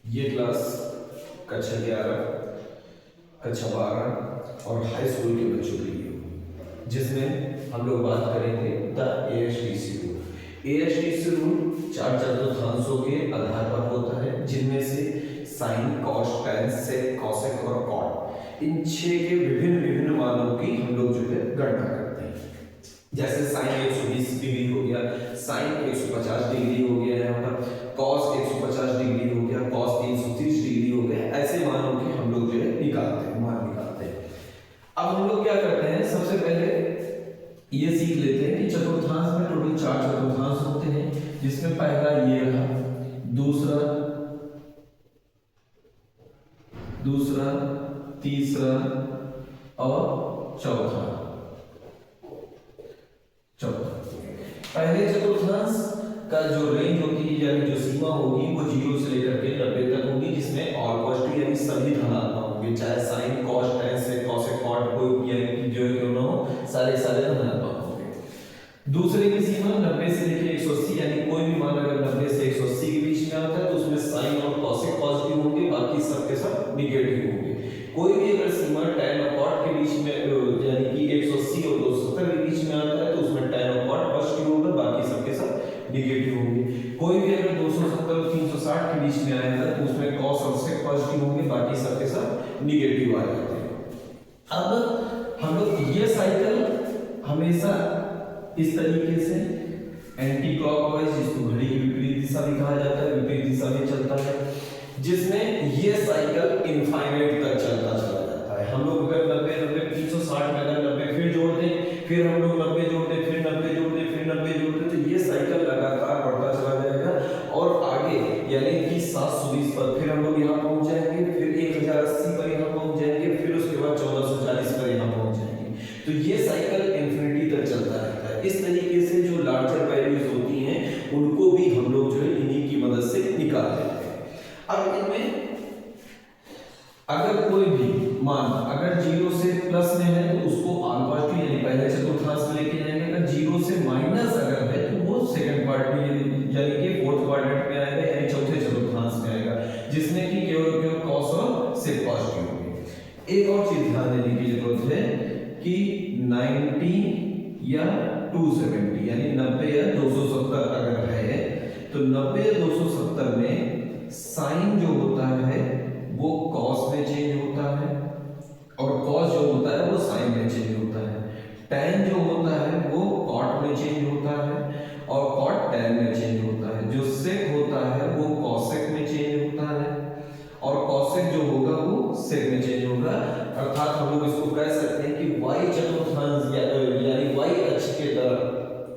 ये क्लास कक्षा 11, कक्षा 12 और हाई स्कूल के बच्चों के लिए होगी, जिसमें हम लोग बात करेंगे द एएसटीसी रूल। एएसटीसी रूल 4 चतुर्थांशों के आधार पर होता है, जिनमें से साइन, कॉस, टैन, सेक, कॉसेक और कॉट, इन 6 के विभिन्न विभिन्न मानों की हम लोग जो है गणना करते हैं। जैसे साइन 120 डिग्री हो गया, साइन 150 डिग्री हो गया, यहाँ पर कॉस 150 डिग्री हो गया, कॉस 330 डिग्री हो गया, ऐसे मानों के हम लोग जो है निकालते हैं, मान निकालते हैं। अब हम लोग क्या करते हैं, सबसे पहले ये सीख लेते हैं कि चतुर्थांश में टोटल 4 चतुर्थांश होते हैं, जिसमें पहला ये रहा, दूसरा, तीसरा और चौथा। पहले चतुर्थांश का जो रेंज होती है यानी जो सीमा होगी वो 0 से लेकर के 90 तक होगी, जिसमें ऑल पॉजिटिव यानी सभी धनात्मक होंगे, चाहे साइन, कॉस, टैन, सेक, कॉसेक, कॉट कोई यानी कि जो क्यों ना हो, सारे धनात्मक होंगे। दूसरे की सीमा 90 से लेकर 180 यानी कोई भी मान अगर 90 से 180 के बीच में आता है तो उसमें साइन और कॉसेक पॉजिटिव होंगे, बाकी सब के सब निगेटिव होंगे। कोई भी अगर सीमा टैन और कॉट के बीच में यानी कि 180 और 270 के बीच में आता है तो उसमें टैन और कॉट पॉजिटिव होगा, बाकी सब के सब निगेटिव होंगे। कोई भी अगर 270 और 360 के बीच में आएगा तो उसमें कॉस और सेक पॉजिटिव होंगे, बाकी सब के सब निगेटिव आ जाते हैं। अब हम लोग ये साइकिल हमेशा इस तरीके से एंटी क्लॉकवाइज, जिसको घड़ी की विपरीत दिशा भी कहा जाता है, विपरीत दिशा में चलता है, जिसमें ये साइकिल इनफाइनाइट तक चलता चला जाता है। हम लोग अगर 90 360 में अगर 90 फिर जोड़ दें, फिर हम लोग 90 जोड़ दें, फिर 90 जोड़ दें, फिर 90 जोड़ दें, तो ये साइकिल लगातार बढ़ता चला जाएगा और आगे यानी कि 720 पर फिर हम लोग यहाँ पहुंच जाएंगे, फिर 1080 पर यहाँ पहुंच जाएंगे, फिर उसके बाद 1440 पर यहाँ पहुंच जाएंगे। तो ये साइकिल इंफिनिटी तक चलता रहता है। इस तरीके से जो लार्जर वैल्यूज होती हैं उनको भी हम लोग जो है इन्हीं की मदद से निकाल लेते हैं। अब इनमें अगर कोई भी मान अगर 0 से प्लस में है तो उसको ऑल पॉजिटिव यानी पहले चतुर्थांश में लेके जाएंगे, अगर 0 से माइनस अगर है तो वो सेकंड पार्ट में यानी कि फोर्थ क्वाड्रेंट में आएगा, यानी चौथे चतुर्थांश में आएगा, जिसमें कि केवल कॉस और सेक पॉजिटिव होंगे। एक और चीज ध्यान देने की जरूरत है कि 90 या 270 यानी 90 या 270 अगर है तो 90 या 270 में साइन जो होता है वो कॉस में चेंज होता है और कॉस जो होता है वो साइन में चेंज होता है। टैन जो होता है वो कॉट में चेंज होता है और कॉट टैन में चेंज होता है। जो सेक होता है वो कॉसेक में चेंज होता है और कॉसेक जो होगा वो सेक में चेंज होगा। अर्थात हम लोग इसको कह सकते हैं कि वाई चतुर्थांश यानी वाई अक्ष के तरफ,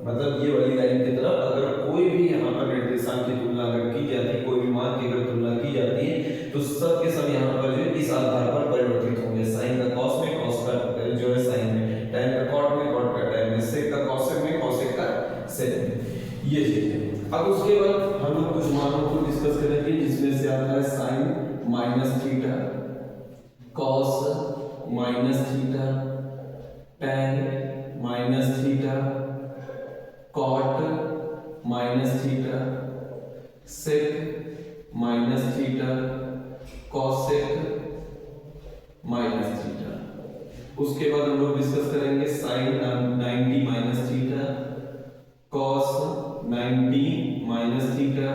मतलब ये वाली लाइन की तरफ अगर कोई भी यहाँ पर निर्देशांक की तुलना अगर की जाती है, कोई भी मान की अगर तुलना की जाती है तो सब के सब यहाँ पर जो इस आधार पर परिवर्तित होंगे। साइन का कॉस में, कॉस का जो है साइन में, टैन का कॉट में, कॉट का टैन में, सेक का कॉसेक में, कॉसेक का सेक में, ये चीज है। अब उसके बाद हम लोग कुछ मानों को डिस्कस करेंगे, जिसमें से आता है sine minus theta, cos minus theta, tan minus theta, cot minus theta, sec minus theta, cosec minus theta. उसके बाद हम लोग डिस्कस करेंगे sine 90 minus theta, cos 90 minus theta,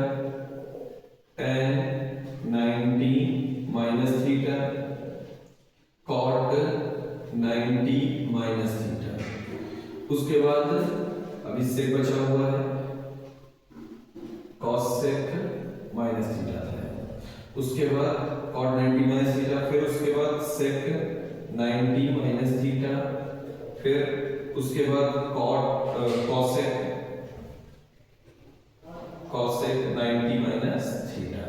tan 90 minus theta, cot 90 minus theta. उसके बाद अब इससे बचा हुआ है कॉसेक माइनस थीटा है, उसके बाद कॉट 90 माइनस थीटा, फिर उसके बाद सेक 90 माइनस थीटा, फिर उसके बाद कॉसेक 90 माइनस थीटा।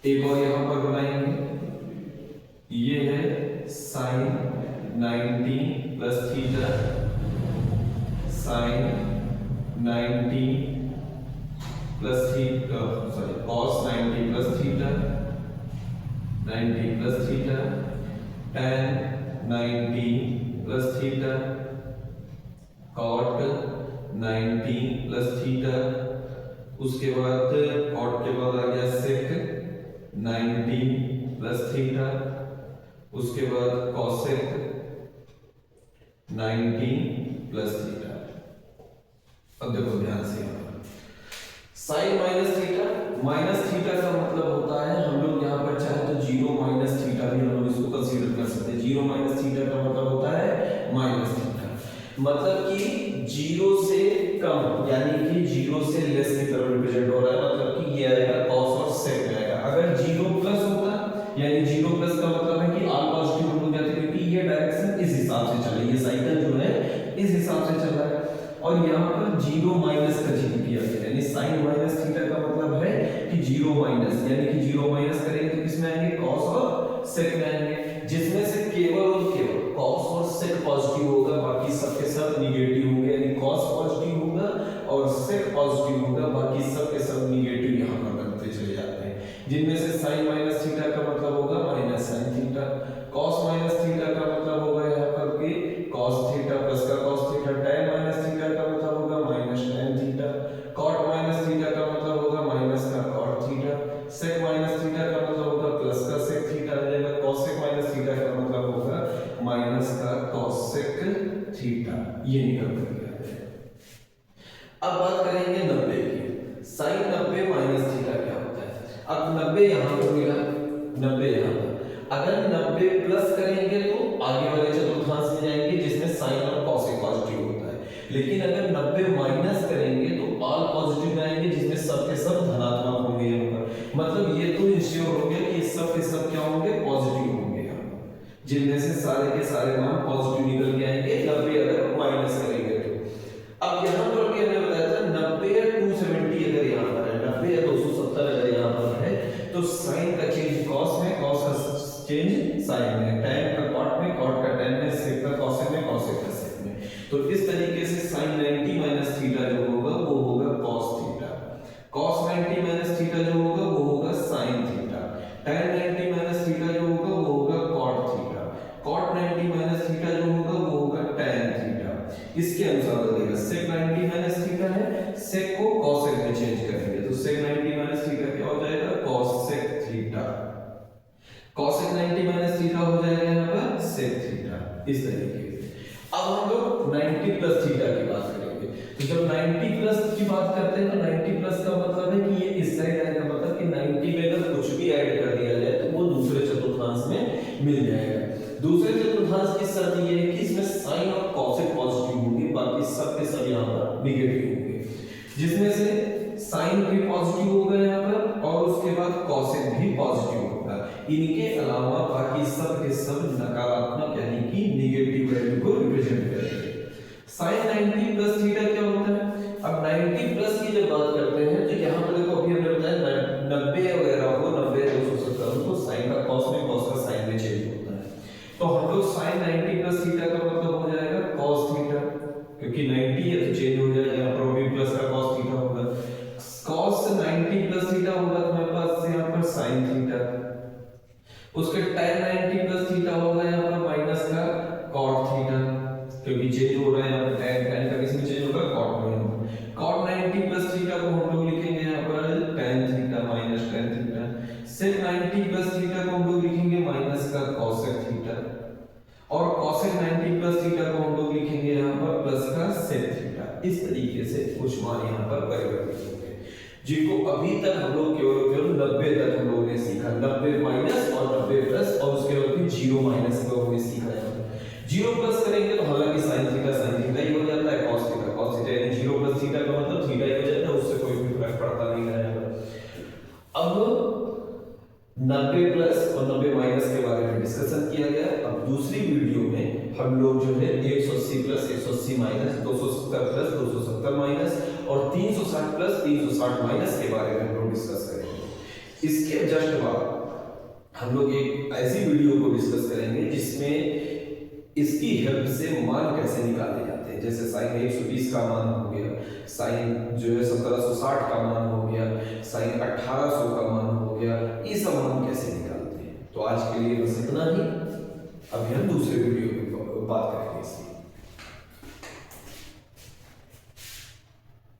एक और यहां पर बनाएंगे, ये है sine 90 plus theta, sine 90 plus theta, sorry cos 90 plus theta, 90 plus theta, tan 90 plus theta, cot 90 plus theta. उसके बाद कॉट के बाद आ गया सेक 19 प्लस थीटा, उसके बाद cosec 19 प्लस थीटा। अब देखो ध्यान से साइन माइनस थीटा का मतलब होता है, हम लोग यहाँ पर चाहे तो जीरो माइनस थीटा भी हम लोग इसको कंसीडर कर सकते हैं। जीरो माइनस थीटा का मतलब होता है माइनस थीटा, मतलब कि जीरो से कम यानी कि जीरो से लेस की तरफ रिप्रेजेंट हो रहा है, मतलब कि ये आएगा cos और sec आएगा। अगर जीरो प्लस होता यानी जीरो प्लस का मतलब है कि ऑल पॉजिटिव हो जाते, क्योंकि ये डायरेक्शन इस हिसाब से चल रही है, साइकिल जो है इस हिसाब से चल रहा है। और यहाँ पर जीरो माइनस का जिक्र किया गया, यानी साइन माइनस थीटा का मतलब है कि जीरो माइनस, यानी कि जीरो माइनस करेंगे तो किसमें आएंगे, cos और sec में आएंगे, जिसमें से केवल और केवल cos और sec पॉजिटिव होगा, बाकी सब के सब निगेटिव होंगे, यानी cos पॉजिटिव होगा और sec पॉजिटिव होगा, बाकी सब के सब निगेटिव यहाँ पर बनते चले जाते हैं, जिनमें से sin माइनस थीटा का मतलब होगा minus sin theta, cos minus theta का मतलब होगा यहाँ पर कि cos थीटा प्लस का cos theta, tan minus theta का मतलब होगा minus tan theta, cot minus theta का मतलब होगा माइनस का cot theta, sec minus theta का मतलब होगा प्लस का sec थीटा आ जाएगा, cosec माइनस थीटा का मतलब होगा माइनस का cosec थीटा। ये निकल कर गया है। अब बात करेंगे 90 की, sin 90 माइनस थीटा क्या होता है। अब 90 यहाँ पर मिला, 90 यहाँ पर, अगर 90 प्लस करेंगे तो आगे वाले चतुर्थांश में जाएंगे जिसमें साइन और cosec पॉजिटिव होता है, लेकिन अगर 90 माइनस करेंगे तो ऑल पॉजिटिव में आएंगे जिसमें सब के सब धनात्मक होंगे यहाँ पर, मतलब ये तो इंश्योर हो गया कि सब के सब क्या होंगे, पॉजिटिव होंगे यहाँ पर, जिनमें से सारे के सारे मान पॉजिटिव निकल के आएंगे 90 अगर माइनस करेंगे तो। अब यहाँ पर भी हमने बताया था 90 या 270 अगर यहाँ पर है, 90 या 270 अगर यहाँ पर है तो साइन का चेंज cos में, cos का चेंज साइन में, tan का cot में, cot का tan में, sec का cosec में, cosec का sec में। तो इस तरीके से sin 90 माइनस थीटा जो होगा वो होगा cos theta, cos 90 minus theta जो होगा वो होगा sin theta, tan 90 minus theta जो होगा वो होगा cot theta, cot 90 minus theta जो होगा वो होगा tan थीटा। इसके अनुसार बदलेगा, sec 90 माइनस थीटा है, sec को cosec में चेंज करेंगे तो sec 90 माइनस थीटा क्या हो जाएगा, cosec theta, cosec 90 minus theta हो जाएगा यहाँ पर sec थीटा। इस तरीके से अब हम लोग 90 प्लस थीटा की बात करेंगे। तो जब 90 प्लस की बात करते हैं तो 90 प्लस का मतलब है कि ये इस साइड आएगा, मतलब कि 90 में अगर कुछ भी ऐड कर दिया जाए तो वो दूसरे चतुर्थांश में मिल जाएगा। दूसरे चतुर्थांश की शर्त ये है कि इसमें साइन और cosec पॉजिटिव होंगे, बाकी सब के सब यहाँ पर निगेटिव होंगे, जिसमें से साइन भी पॉजिटिव होगा यहाँ पर और उसके बाद cosec भी पॉजिटिव होगा। इनके अलावा बाकी सब के सब नकारात्मक यानी कि निगेटिव वैल्यू को रिप्रेजेंट करेंगे। sin 90 प्लस थीटा क्या होता है। अब 90 प्लस की जब बात करते हैं तो यहाँ पर देखो अभी हमने बताया 90 वगैरह हो, 90 270 तो साइन का cos में, cos का साइन में चेंज होता है। तो हम लोग sin 90 प्लस थीटा का मतलब हो जाएगा cos थीटा, क्योंकि 90 है तो चेंज हो जाएगा, यहाँ पर भी प्लस का cos थीटा होगा, cos 90 प्लस थीटा होगा तो हमारे पास यहाँ पर sin थीटा, उसके tan 90 प्लस थीटा होगा यहाँ पर माइनस का cot थीटा, क्योंकि चेंज हो रहा है यहाँ पर tan का किसमें चेंज होगा, cot में होगा। cot 90 प्लस थीटा को हम लोग लिखेंगे यहाँ पर tan theta minus tan theta, sec 90 plus theta को हम लोग लिखेंगे माइनस का cosec थीटा, और cosec 90 प्लस थीटा को हम लोग लिखेंगे यहाँ पर प्लस का sec थीटा। इस तरीके से कुछ मान यहाँ पर परिवर्तित होंगे, जिनको अभी तक हम लोग केवल 90 तक हम लोगों ने सीखा, 90 माइनस और 90 प्लस, और उसके बाद भी 0 माइनस को हमने सीखा है। 0 प्लस करेंगे तो हालांकि sin थीटा ही हो जाता है, cos थीटा यानी 0 प्लस थीटा का मतलब थीटा ही हो जाता है, उससे कोई भी फर्क पड़ता नहीं है। अब 90 प्लस और 90 माइनस के बारे में डिस्कशन किया गया। अब दूसरी वीडियो में हम लोग जो है 180 प्लस 180 माइनस, 270 प्लस 270 माइनस और 360 प्लस 360 माइनस के बारे में हम लोग डिस्कस करेंगे। इसके जस्ट बाद हम लोग एक ऐसी वीडियो को डिस्कस करेंगे जिसमें इसकी हेल्प से मान कैसे निकाले जाते हैं, जैसे साइन 120 का मान हो गया, साइन जो है 1760 का मान हो गया, साइन 1800 का मान हो गया, ये सब मान कैसे निकालते हैं। तो आज के लिए बस इतना ही, अभी हम दूसरे वीडियो में बात करेंगे इसकी।